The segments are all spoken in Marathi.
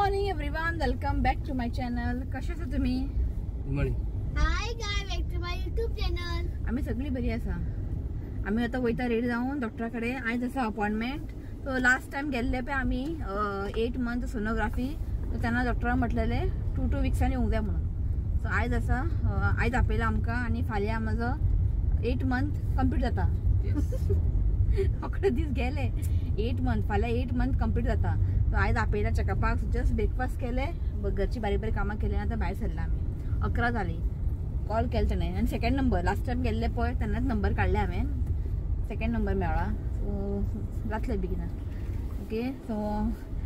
Morning everyone, welcome back to my channel. कशे आसा तुम्ही? Good morning. Hi guys, back to my YouTube channel. आम्ही सगळी बरी आसा. आम्ही आता वयता रेडी जाऊन डॉक्टराकडे. आयज आसा अपॉइंटमेंट. सो लास्ट टाइम गेल्ले पे आम्ही 8 मंथ सोनोग्राफी. तर त्यांना डॉक्टरान म्हटलेले 2 विक्सांनी येवंक जाय म्हणून. सो आयज आसा, आयज आपयला आमकां आनी फाल्यां म्हजो 8 मंथ कंप्लीट जाता. अकरा दीस गेले 8 मंथ, फाल्यां 8 मंथ कंप्लीट जाता. सो आयज आपयला चेकअपाक. जस्ट ब्रेकफास्ट केले, घरची बारीक बारीक कामां केली, आतां भायर सरला आमी. 11 जाली. कॉल केला ताणें आनी सेकंड नंबर लास्ट टायम गेल्ले पळय तेन्नाच नंबर काडले हांवें. सेकंड नंबर मेळ्ळा. सो जातले बेगिना. ओके. सो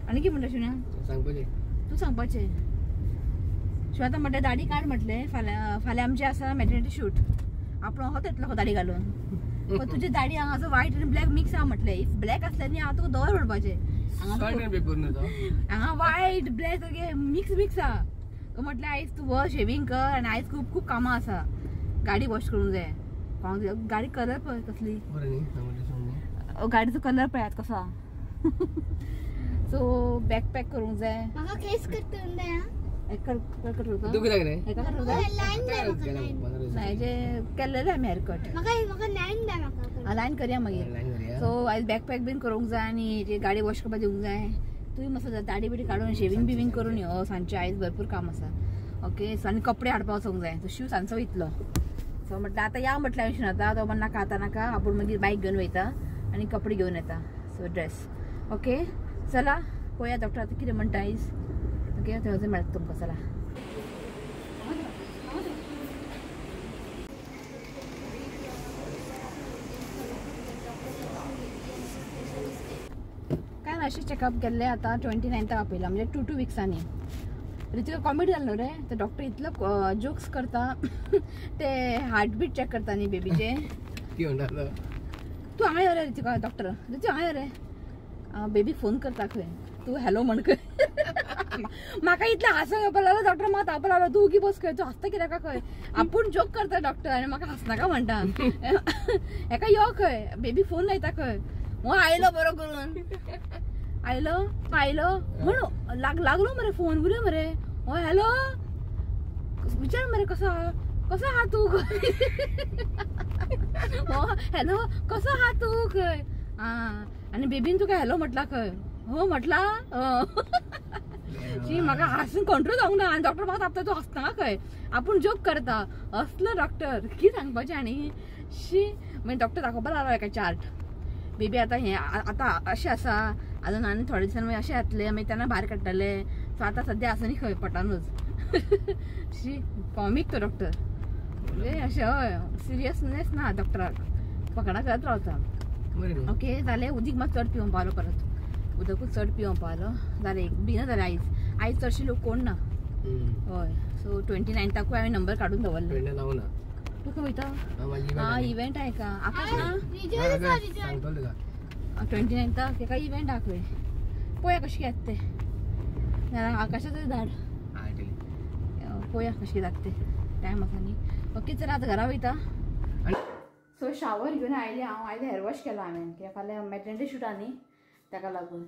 आनी कितें म्हणटा शुन्या? सांगपाचें तूं सांगपाचें. शो आतां म्हणटा दाडी काड म्हटलें. फाल्यां आमचें आसा मॅटर्निटी शूट. आपलो होत येतलो दाडी घालून. पण तुजी दाडी हांगा असो व्हायट आनी ब्लॅक मिक्स आहा म्हटलें. इफ ब्लॅक आसलें न्ही हांव तुका दवर म्हणपाचें. हांगा व्हायट ब्लॅक सगळे मिक्स आहा. तो म्हटलें आयज तूं वर शेविंग कर आनी आयज खूब कामां आसा. गाडी वॉश करूंक जाय. गाडी कलर पळय कसली. गाडीचो कलर पळयात कसो आहा. सो बॅग पॅक करूंक जाय. म्हाका केस कट करून दे. केल्लेले आमी हेअरकट. लायन करया मागीर. सो आयज बॅग पॅक बीन करूंक जाय आनी गाडी वॉश करपाक दिवंक जाय. तुवें मातसो दाडी बिडी काडून शेविंग बिविंग करून यो. सांजचे आयज भरपूर काम आसा. ओके. सो आनी कपडे हाडपाक वचूंक जाय. तो शिव सांजचो वयतलो. सो म्हटलें आतां या म्हटलें हांवें शिवता. तो म्हणून नाका आतां नाका, आपूण मागीर बायक घेवन वयता आनी कपडे घेवन येता. So dress. ओके. चला पळोवया डॉक्टर आतां कितें म्हणटा आयज. ओके. थंय वचून मेळटा तुमकां. चला. काय ना अशें चेकअप केल्ले आतां 29th आपयला, म्हणजे 2 विक्सांनी. रितीका कॉमेडी जालो न्हू रे. तर डॉक्टर इतलो जोक्स करता. ते हार्टबीट चॅक करता न्ही बेबीचे. तूं हांगा यो रे रितीका. डॉक्टर रिती हांगा यो रे. बेबीक फोन करता खंय. तूं हॅलो म्हण खंय. म्हाका इतलें हांसूंक येवपा लागलो. डॉक्टर म्हाका तापा लागलो. तूं उगी बस खंय. तूं हांसता कित्याक खंय. आपूण जोक करता डॉक्टर आनी म्हाका हांसनाका म्हणटा. हेका यो खंय. बेबी फोन लायता खंय. हो आयलो बरो करून. आयलो म्हणून लागलो मरे फोन. उलय मरे. हो हॅलो विचार मरे कसो आहा तूं खंय. हो हॅलो कसो आहा तूं खंय. आनी बेबीन तुका हॅलो म्हटला खंय. हो म्हटला. शी म्हाका हांसून कंट्रोल जावंक ना. आनी डॉक्टर म्हाका तापता. तूं हांसता खंय. आपूण जोक करता. असलो डॉक्टर कितें सांगपाचें आनी. शी मागीर डॉक्टर दाखोवपा लागलो एका चार्ट. बेबी आतां हें आतां अशें आसा. आजून आनी थोडे दिसान मागीर अशें जातलें. मागीर तेन्ना भायर काडटले. सो आतां सद्या आसा न्ही खंय पटानूच. शी कॉमीक तो डॉक्टर. अशें हय सिरियसनेस ना डॉक्टराक. पकडा करत रावता. ओके. जालें. उदीक मात चड पिवंक पावलो. परत उदकूच चड पिवंक पावलो. जालें एक बिना जालें. आयज चडशे लोक कोण ना. हय. सो 29थाकूय हांवें नंबर काडून दवरले. तूं खंय वयता? इव्हेंट आहे का आकाश ना? 29th तेका इव्हेंट आहा खंय. पळोवया कशें येता ते. आकाशाचें धाड. पळोवया कशें जाता ते. टायम आसा न्ही. ओके. चला आतां घरा वयता. सो शावर घेवन आयलें हांव. आयज हेअर वॉश केला हांवें. कित्याक फाल्यां मॅटर्निटी शूट आहा न्ही ताका लागून.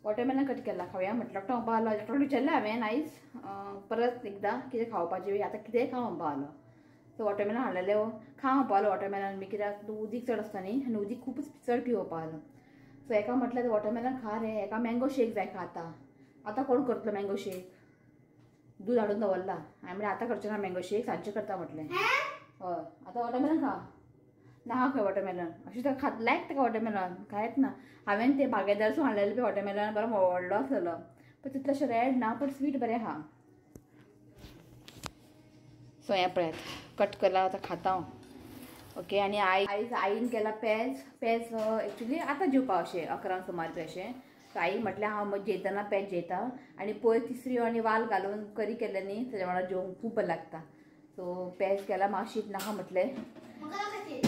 वॉटरमेलन कट केला. खावया म्हटलं. डॉक्टर म्हणपा लागलो. डॉक्टर विचारलें हांवें आयज परत एकदां कितें खावपाचें. आतां कितेंय खावं म्हणपा लागलो. सो वॉटरमेलन हाडलेले. खा म्हणपा लागलो वॉटरमेलन बी. कित्याक उदीक चड आसता न्ही आनी उदीक खूबच चड पिवपा लागलो. सो एका म्हटलें वॉटरमेलन खा रे. एका मँगो शेक जाय खाता. आतां कोण करतलो मँगो शेक. दूद हाडून दवरला. हांवें म्हणलें आतां करचें ना मँगो शेक. सांजचें करता म्हटलें. हय. आतां वॉटरमेलन खा. ना खंय वॉटरमेलन. अशें तर खात लायक ताका वॉटरमेलन. खायत ना. हांवें ते बागेदारसून हाडलेलें पळय वॉटरमेलन. बरो व्हडलो आसलेलो. पण तितलो अशें रेड ना पण स्वीट बरें आहा. सो हें पळयात कट केला. आतां खाता हांव. ओके. आनी आयज आईन केला पेज. एक्चुली आतां जेवपा अशें 11 सुमार बी अशें. सो आई म्हटल्यार हांव जेयतना पेज जेयता. आनी पयर तिसऱ्यो आनी वाल घालून करी केले न्ही तेज्या वांगडा जेवंक खूब बरें लागता. सो पेज केला. म्हाका शीत नाका म्हटलें.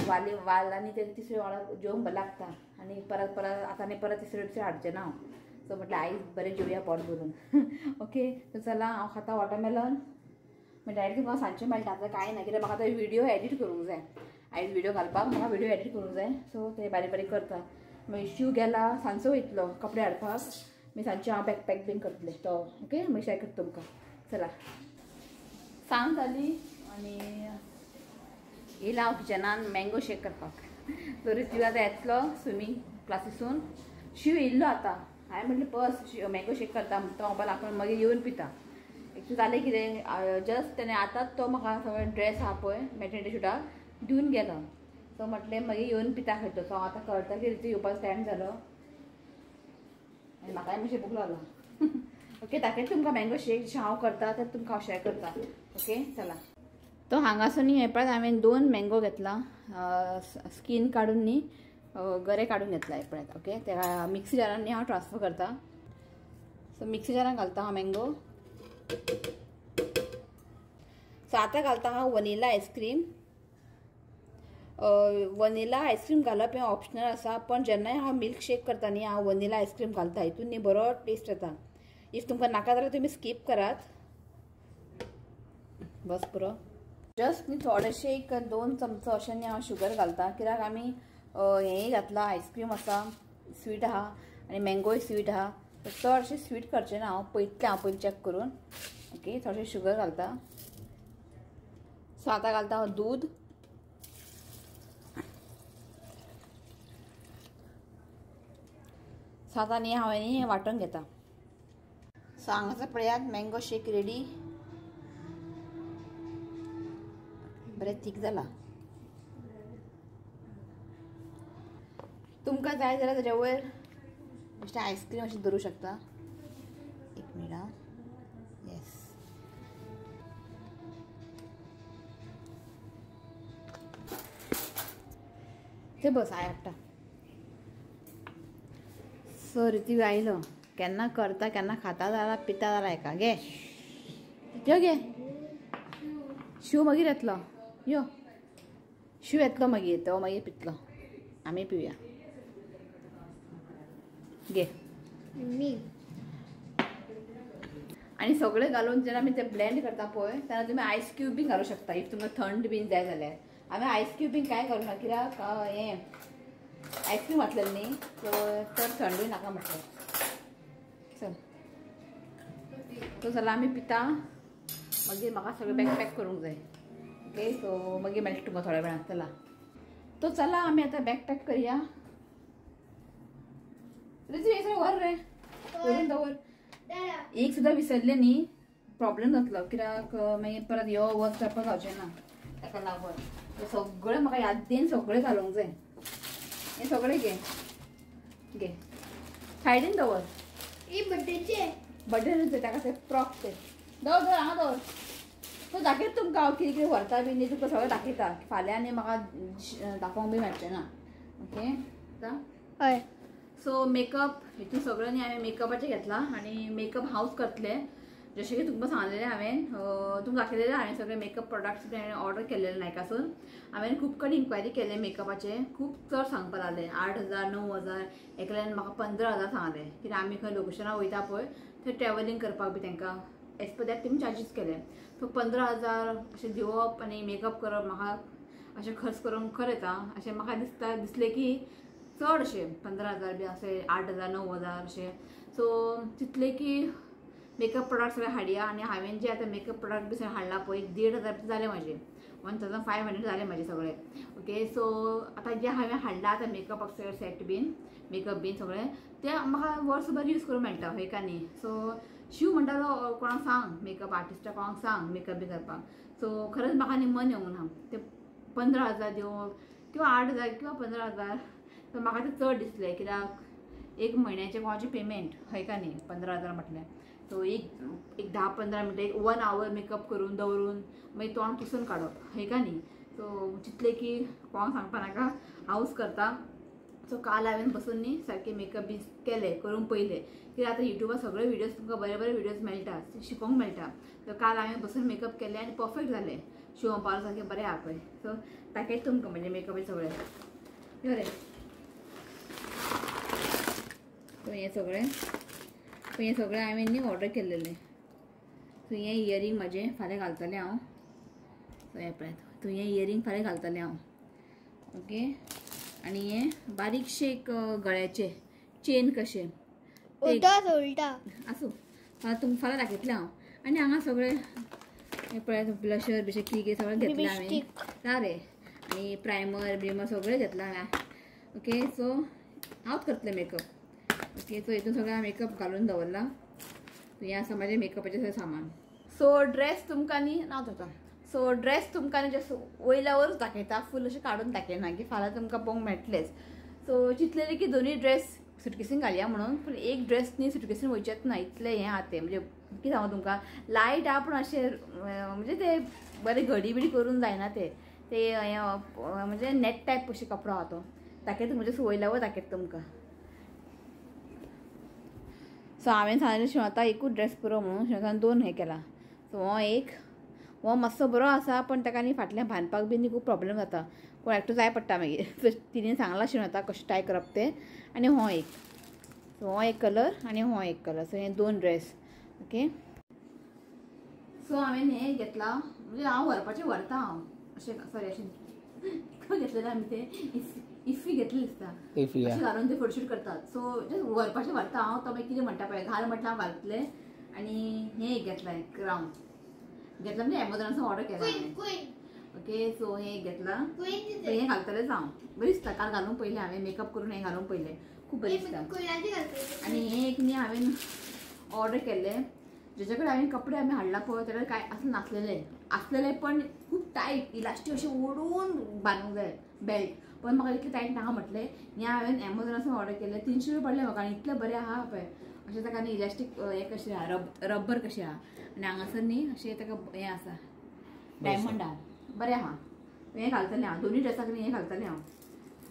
वाल आनी ते तिसऱ्यो वांगडा जेवंक बरें लागता. आनी परत आतां आनी परत तिसऱ्यो हाडचें ना हांव. सो म्हटलें आयज बरें जेवया पोट भरून. ओके. सो चला हांव खाता वॉटरमेलन. मागीर डायरेक्ट तुमकां सांजचें मेळटा. आतां कांय ना कित्याक म्हाका आतां व्हिडियो एडीट करूंक जाय. आयज व्हिडियो घालपाक म्हाका व्हिडियो एडीट करूंक जाय. सो ते बारीक बारीक करता. मागीर शिव गेला सांजचो वयतलो कपडे हाडपाक. मी सांजचे हांव बॅकपॅक बीन करतले तो ओके मागीर शेअर करता तुमकां. चला सांज जाली आनी येयला हांव किचनान मँगो शेक करपाक. तो रितीव आतां येतलो स्विमींग क्लासीसून. शिव येयल्लो आतां. हांवें म्हटलें बस मँगो शेक करता तो मोबायल आपण मागीर येवन पिता. एक्चुली जालें कितें जस्ट तेणें आतांच तो म्हाका सगळें ड्रेस आहा पळय मॅटर्निटी शूटाक दिवन गेलो. सो म्हटलें मागीर येवन पिता खंय तो. सो आतां कळटा की रितीव येवपाचो टायम जालो आनी म्हाकाय मातशें भूक लागला. ओके दाखयता तुमकां मँगो शेक जशें हांव करता तें तुमकां हांव शेअर करता. ओके चला. तो हांगासून न्ही हे पळय हांवें 2 मँगो घेतला. स्कीन काडून न्ही गरे काडून घेतला हे पळयात. ओके तेका मिक्सी जारान न्ही हांव ट्रान्सफर करता. सो मिक्सी जारान घालता हांव मँगो. सो आतां घालता हांव वनिला आयस्क्रीम. वनिला आयस्क्रीम घालप हें ऑप्शनल आसा पण जेन्नाय हांव मिल्क शेक करता न्ही हांव वनिला आयस्क्रीम घालता. हितून न्ही बरो टेस्ट येता. इफ तुमकां नाका जाल्यार तुमी स्कीप करात. बस पुरो जस्ट न्ही थोडेशे एक 2 चमचो अशें न्ही हांव शुगर घालता. कित्याक आमी हेंय घातला आयस्क्रीम आसा स्वीट आहा आनी मँगोय स्वीट आहा. चडशें स्वीट करचें ना हांव पळयतलें हांव पयलीं चॅक करून. ओके थोडेशें शुगर घालता. सो आतां घालता हांव दूद. सो आतां न्ही हांवें न्ही वांटून घेता. सो हांगासर पळयात मँगो शेक रेडी. बरें थीक जाला. तुमकां जाय जाल्यार ताच्या वयर बेश्टें आयस्क्रीम अशें धरूं शकता. एक मिनट आं. येस ते बस हांवें हाडटा. सो रितीव आयलो केन्ना करता केन्ना खाता जाल्यार पिता जाल्यार हेका गे यो गे. शिव मागीर येतलो. यो शिव येतलो मागीर तो मागीर पितलो. आमी पिवया घे. आनी सगळें घालून जेन्ना आमी तें ब्लेंड करता पळय तेन्ना तुमी आयस क्यूब बीन घालूं शकता इफ तुमकां थंड बीन जाय जाल्यार. हांवें आयस क्यूब बीन कांय घालूं ना कित्याक हें आयस्क्रीम घातलेलें न्ही सो चड थंडूय नाका म्हटलें. चल तो जाल्यार आमी पिता मागीर म्हाका सगळें बॅकपॅक करूंक जाय. ओके सो मागीर मेळटा तुमकां थोड्या वेळान. चला तो चला आमी आतां बॅकपॅक करया. रितीव हे सगळें व्हर रे करून दवर. एक सुद्दां विसरलें न्ही प्रॉब्लेम जातलो कित्याक मागीर परत यो वर्क करपाक जावचें ना. ताका लागून सगळें म्हाका याद्दीन सगळें घालूंक जाय. हें सगळें घे घे सायडीन दवर. बड्डेचे ताका ते फ्रॉक ते दवर दवर हांगा दवर. सो दाखयता तुमकां हांव कितें कितें व्हरता बीन न्ही तुमकां सगळें दाखयता. फाल्यां आनी म्हाका दाखोवंक बी मेळचें ना. ओके हय. सो मेकअप हितून सगळें न्ही हांवें मेकअपाचें घेतलां आनी मेकअप हांवच करतलें. जशें की तुमकां सांगलेलें हांवें तुमकां दाखयलेलें हांवें सगळे मेकअप प्रोडक्ट्स हांवें ऑर्डर केल्लेले नायकासून. हांवें खूब कडेन इन्क्वायरी केलें मेकअपाचें. खूब चड सांगपा लागलें 8,000 9,000 एकल्यान म्हाका 15,000 सांगलें कित्याक आमी खंय लोकेशनार वयता पळय थंय ट्रॅव्हलिंग करपाक बी तांकां एज पर दॅट तेमी चार्जीस केले. सो 15,000 अशें दिवप आनी मेकअप करप म्हाका अशें खर्च करूंक खरें येता अशें म्हाका दिसलें की चड अशें 15,000 बी अशें 8,000 9,000 अशें. सो चिंतलें की मेकअप प्रोडक्ट सगळे हाडया आनी हांवें जे आतां मेकअप प्रोडक्ट बी सगळे हाडला पळय 1,500 जाले म्हाजे 1,500 जाले म्हाजे सगळे. ओके सो आतां जे हांवें हाडला आतां मेकअपाक सगळे सेट बीन मेकअप बीन सगळें तें म्हाका वर्सभर यूज करूंक मेळटा हय का न्ही. सो शिव म्हणटालो कोणाक सांग मेकअप आर्टिस्टाक कोणाक सांग मेकअप बी करपाक. सो खरेंच म्हाका न्ही मन येवंक ना ते 15,000 दिवं किंवा 8,000 किंवा 15,000. तर म्हाका तें चड दिसलें कित्याक एक म्हयन्याचें कोणाचें पेमेंट हय का न्ही 15,000 म्हटल्यार. सो एक 10-15 मिनटां एक 1 आवर मेकअप करून दवरून मागीर तोंड पुसून काडप हय का न्ही. सो चिंतलें की कोणाक सांगपा नाका हांवूच करता. सो काल हांवें बसून न्ही सारकें मेकअप बी केलें करून पयलें कित्याक आतां युट्यूबार सगळे विडियोज तुमकां बरे बरे विडियोज मेळटा शिकोवंक मेळटा. तर काल हांवें बसून मेकअप केलें आनी परफेक्ट जालें. शिवपाक सारकें बरें आहा पळय. सो दाखयता तुमकां म्हणजे मेकअप सगळें बरें. सो हें सगळें हांवें न्ही ऑर्डर केल्लेलें. सो हें इयरींग म्हाजें फाल्यां घालतलें हांव. सो हें पळय सो हें इयरींग फाल्यां घालतलें हांव. ओके आनी हें बारीकशें एक गळ्याचें चेन कशें उलटा असो फाल्यां दाखयतलें हांव आनी हांगा सगळे हे पळय ब्लशर बिशर कितें सगळें घेतलें हांवें रे आनी प्रायमर ब्रिमर सगळें घेतलां हांवें ओके सो हांवच करतलें मेकअप ओके सो हितून सगळें मेकअप घालून दवरला हें आसा म्हाजें मेकअपाचें सगळें सामान सो ड्रेस तुमकां न्ही नांव जाता सो ड्रेस तुमकां न्ही जस्ट वयल्यावरच दाखयता फूल अशें काडून दाखयना की फाल्यां तुमकां पळोवंक मेळटलेच सो चिंतलेलें की दोनूय ड्रेस सुटकेसीन घालया म्हणून पूण एक ड्रेस न्ही सुटकेसीन वयचेच ना इतलें हें आहा तें म्हणजे कितें सांगू तुमकां लायट आहा पूण अशें म्हणजे ते बरें घडी बिडी करून जायना ते म्हणजे नेट टायप अशें कपडो आहा तो दाखयता म्हणजे वयल्यावर दाखयता तुमकां सो हांवें सांगलें शिवता एकूच ड्रेस पुरो म्हणून शिवतान 2 हें केला सो हो मातसो बरो आसा पण ताका न्ही फाटल्यान बांदपाक बी न्ही खूब प्रॉब्लेम जाता कोण एकटो जाय पडटा मागीर तिणें सांगलां शिवता कशें टाय करप तें आनी हो एक कलर आनी हो एक कलर सो हे 2 ड्रेस ओके सो हांवें हें घेतला म्हणजे हांव व्हरता हांव अशें सॉरी अशें घेतलेलें आमी तें इफ्फी घेतली दिसता अशें घालून ते फोटोशूट करतात सो जस्ट व्हरपाचें व्हरता हांव तो मागीर कितें म्हणटा पळय घाल म्हटल्यार हांव घालतलें आनी हें एक घेतलां क्राउन घेतला म्हणजे एमेझॉनासून ऑर्डर केला ओके सो हे घेतला हें घालतलेंच हांव बरी दिसता काल घालून पयलें हांवें मेकअप करून हें घालून पयलें खूब बरी दिसता आनी हें एक न्ही हांवें ऑर्डर केल्लें जेचे कडेन हांवें कपडे आमी हाडला पळय तेका काय असलें नासलेले पण खूब टायट इलास्टीक अशें ओडून बांदूंक जाय बेल्ट पण म्हाका इतलें टायट नाका म्हटलें हें हांवें एमेझॉनासून ऑर्डर केलें 300 रुपया पडलें म्हाका आनी इतलें बरें आहा पळय अशें ताका न्ही इलास्टीक हें कशें आहा रब्बर कशें आहा आनी हांगासर न्ही अशें ताका हें आसा डायमंड आहा बरें आहा हें घालतलें हांव दोनूय ड्रेसाक न्ही हें घालतलें हांव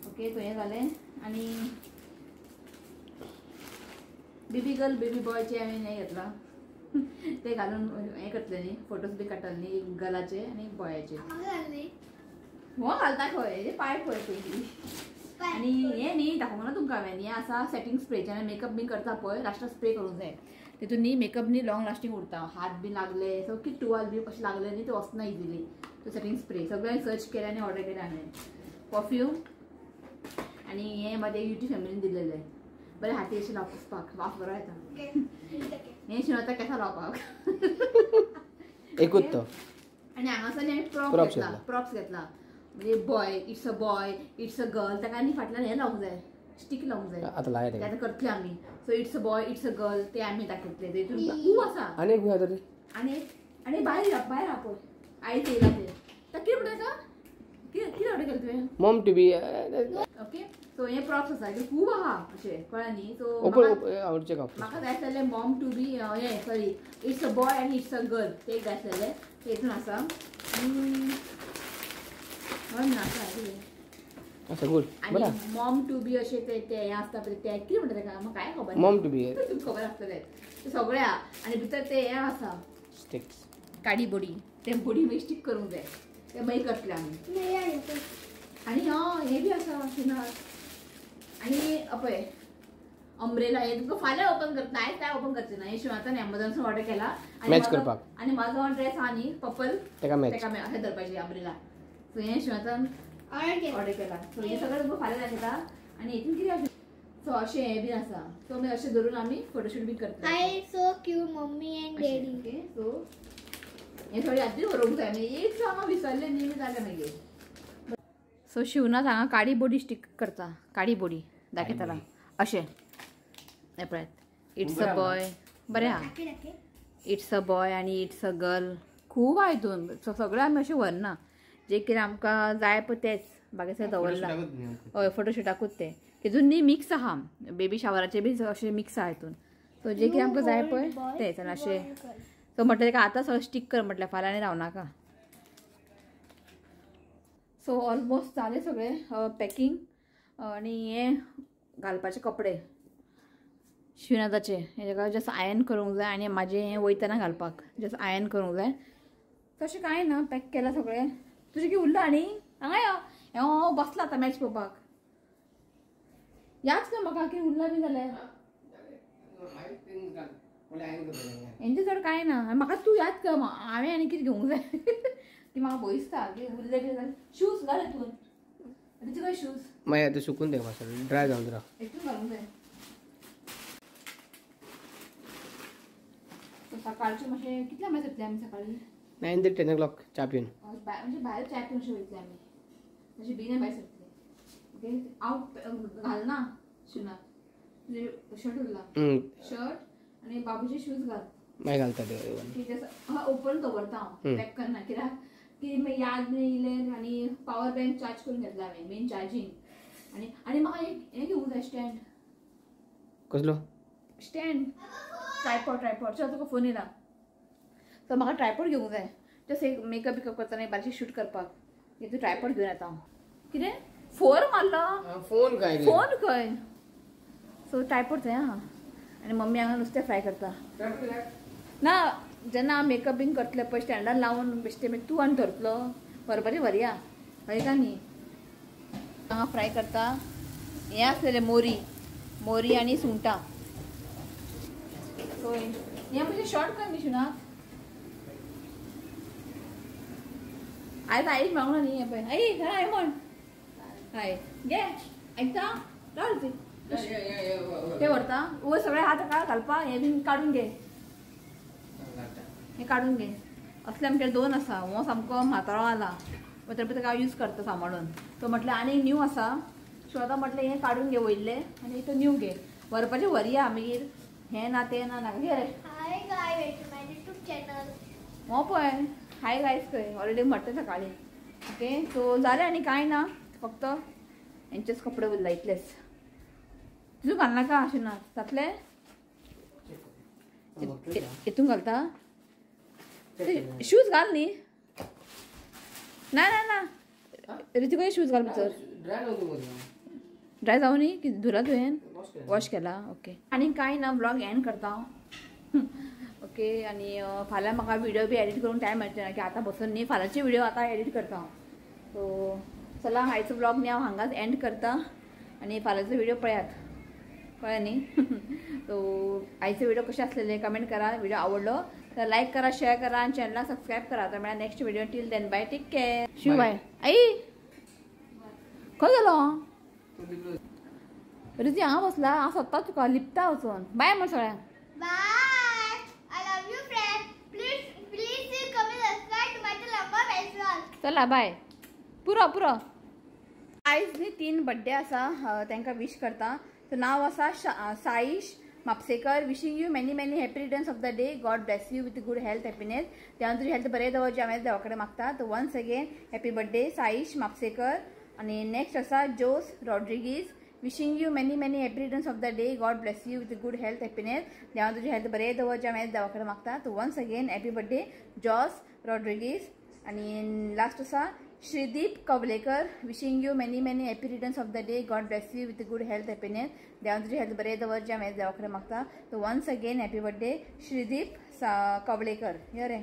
ओके सो हें जालें आनी बेबी गर्ल बेबी बॉयचे हांवें हें घेतलां ते घालून हें करतलें न्ही फोटोज बी काडटलें न्ही गर्लाचे आनी बॉयाचे हो घालता खंय हेजे पाय पळय पयलीं आनी हें न्ही दाखोवंक ना तुमकां हांवें हें आसा सेटींग स्प्रेचे आनी मेकअप बी करता पळय लास्टाक स्प्रे करूंक जाय तितून न्ही मेकअप न्ही लॉंग लास्टींग उरता हात बी लागले सो कितें टुवाल बी अशें लागले न्ही ते वचना इजिली तो सेटींग स्प्रे सगळें सर्च केलें आनी ऑर्डर केलें हांवें परफ्यूम आनी हें म्हाजे युट्यूब फॅमिलीन दिलेलें बरें हाती अशें पुसपाक वास बरो येता हें शिवता केंसा लावपाक एकूच तो आनी हांगासर हांवें प्रॉप्स घेतला म्हणजे बॉय इट्स अ गर्ल ताका आनी फाटल्यान हें लावंक जाय स्टीक लावंक जाय आतां करतले आमी so it's a boy it's a girl ते आमी दाखयतले तेतून खूब आसा आनी एक आनी भायर हा पळय आयज येयला ते कितें म्हणटा ताका कितें ऑर्डर केलें तुवें mom to be okay so हे प्रॉप्स आसा खूब आहा अशें कळ्ळें न्ही सो म्हाका जाय आसलेलें मॉम टू बी हें सॉरी इट्स अ बॉय आनी इट्स अ गर्ल ते जाय आसलेलें तेतून आसा आनी मॉम टू बी अशें ते हें आसता पळय ते कितें म्हणटा ताका म्हाका काय खबर मॉम टू बी तुका खबर आसतलें ते सगळें आहा आनी भितर ते हें आसा स्टिक्स काडी बोडी ते बोडी मागीर स्टीक करूंक जाय ते मागीर करतले आमी आनी हें बी आसा शिनार आनी पळय अम्ब्रेला हें तुमकां फाल्यां ओपन करता आयज काय ओपन करचें ना हें शिवातान एमेझॉनासून ऑर्डर केला मॅच करपाक आनी म्हाजो ड्रेस आहा न्ही पर्पल तेका मॅच अशें धरपाचें अम्ब्रेला सो हें शिवातान ऑर्डर केला सो हें सगळें तुमकां फाल्यां दाखयता आनी हितून कितें अशें सो अशें हें बी आसा सो मागीर अशें धरून आमी फोटोशूट बी करता हाय so cute mummy and daddy okay so हें थोडी आदी व्हरोंक जाय मागीर एक हांव विसरलें न्ही जालें मागीर सो शिवनाथ हांगा काडी बोडी स्टीक करता काडी बोडी दाखयताला अशें हें पळयात इट्स अ बॉय बरें आहा इट्स अ बॉय आनी इट्स अ गर्ल खूब आहा हितून सगळें आमी अशें व्हरना जे कितें आमकां जाय पळय तेच बाकीचें दवरला हय फोटोशुटाकूच ते हितून न्ही मिक्स आहा बेबी शावराचे बी अशें मिक्स आहा हितून सो जे कितें आमकां जाय पळय तेच आनी अशें सो म्हटलें ताका आतां सगळें स्टीक कर म्हटलें फाल्यां आनी रावनाका सो ऑलमोस्ट जालें सगळें पॅकींग आनी हें घालपाचे कपडे शिवनाथाचे हे ताका जस्ट आयर्न करूंक जाय आनी म्हाजें हें वयतना घालपाक जस्ट आयर्न करूंक जाय तशें कांय ना पॅक केलां सगळें तुजें कितें उरलां आनी हांगा यो हांव बसला आतां मॅच पळोवपाक याच का म्हाका कितें उरलां बी जाल्यार हेंचे चड कांय ना म्हाका तूं याद कर हांवें आनी कितें घेवंक जाय ती म्हाका भंय दिसता की उरलें कितें जाल्यार शूज घाल हितून तुजे खंय शूज मागीर आतां सुकून दे मातसो ड्राय जावन राव हितून घालूंक जाय सकाळचे मातशें कितल्या मागीर सुटले आमी सकाळी 9 ते 10 o'clock चा पिवन म्हणजे भायर चाय पिवन अशें वयतले आमी अशें बेगीन भायर सरतले ओके हांव घालना शुनाक तुजें शर्ट उरला शर्ट आनी बाबूचे शूज घाल मागीर घालता ते कितें ओपन दवरता हांव पॅक करना कित्याक की मागीर याद येयलें आनी पावर बँक चार्ज करून घेतला हांवें मेन चार्जींग आनी म्हाका हें घेवंक जाय स्टँड कसलो स्टँड ट्रायपॉड चल तुका फोन येयला तर म्हाका ट्रायपॉड घेवंक जाय जस्ट एक मेकअप बिकअप करतना बारशी शूट करपाक तूं ट्रायपॉड घेवन येता हांव कितें फोर मारलो फोन काय फोन खंय सो ट्रायपॉड थंय आहा आनी मम्मी हांगा नुस्तें फ्राय करता ना जेन्ना हांव मेकअप बीन करतलें पळय स्टँडार लावन बेश्टें मागीर तूं आनी धरतलो बरोबर व्हरया कळटा न्ही हांगा फ्राय करता हें आसलेलें मोरी आनी सुंगटां सो हें म्हणजे शॉर्ट कर न्ही ना आयज आईक मेळना न्ही हें पळय आई घरा हाय म्हण हाय घे आयकता राव ते व्हरता वयर सगळे हात घालपा हें बीन काडून घे हें काडून घे असले आमचे 2 आसा हो सामको म्हातारो आला तरी ताका हांव यूज करता सांबाळून तो म्हटलें आनी न्यू आसा सो आतां म्हटलें हें काडून घे वयल्लें आनी तो न्यू घे व्हरपाचें व्हरया मागीर हें ना तें ना नाका घे हाय गाय वेलकम माय यूट्यूब चॅनल हो पळय हाय गायस खंय ऑलरेडी म्हणटा सकाळीं ओके सो जालें आनी कांय ना फक्त हेंचेच कपडे उरला इतलेच तुजो घालनाका अशें ना जातलें हितून घालता शूज घाल न्ही ना ना ना ऋतिका शूज घाल भितर ड्राय जावं न्ही कितें धुला तुवें वॉश केला ओके आनी कांय ना ब्लॉग एंड करता हांव ओके आनी फाल्यां म्हाका व्हिडिओ बी एडिट करूंक टायम मेळचे ना की आतां बसून न्ही फाल्यांची व्हिडिओ आतां एडिट करता हांव सो चला आयचो ब्लॉग न्ही हांव हांगाच एंड करता आनी फाल्यांचो व्हिडिओ पळयात कळ्ळें न्ही सो आयचे व्हिडिओ कशे आसलेले कमेंट करा व्हिडिओ आवडलो तर लाईक करा शेअर करा आणि चॅनलला सबस्क्राईब करा तर मला next video till then bye take care Shiv bye आई खंय गेलो रिती हांव बसला हांव सोदता तुका लिपता वचून बाय म्हण सगळ्यांक bye I love you friend please कमी सबस्क्राइब टू माय चॅनल चला बाय पुरो आयज न्ही 3 बर्थडे आसा तांकां विश करता तर नाव आसा Saish Mhapsekar wishing you many happy returns of the day God bless you with good health happiness देवान तुजी हेल्थ बरें दवरचें हांवें देवा कडेन मागता तर once again happy birthday Saish Mhapsekar आनी नेक्स्ट आसा Jose Rodrigues wishing you many happy returns of the day God bless you with good health happiness देवान तुजी हेल्थ बरें दवरचें हांवें देवा कडेन मागता तर वन्स अगेन हॅपी बर्थडे जॉस रॉड्रिगीज आनी लास्ट आसा Shreedeep Kavlekar wishing you many happy returns of the day God bless you with good health happiness देवान तुजी हेल्थ बरें दवरचें हांवें देवा कडेन मागता तो once again happy birthday Shreedeep Kavlekar यो रे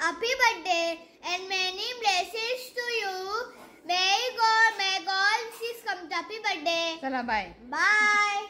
happy birthday and many blessings to you may God sees come to happy birthday चला बाय bye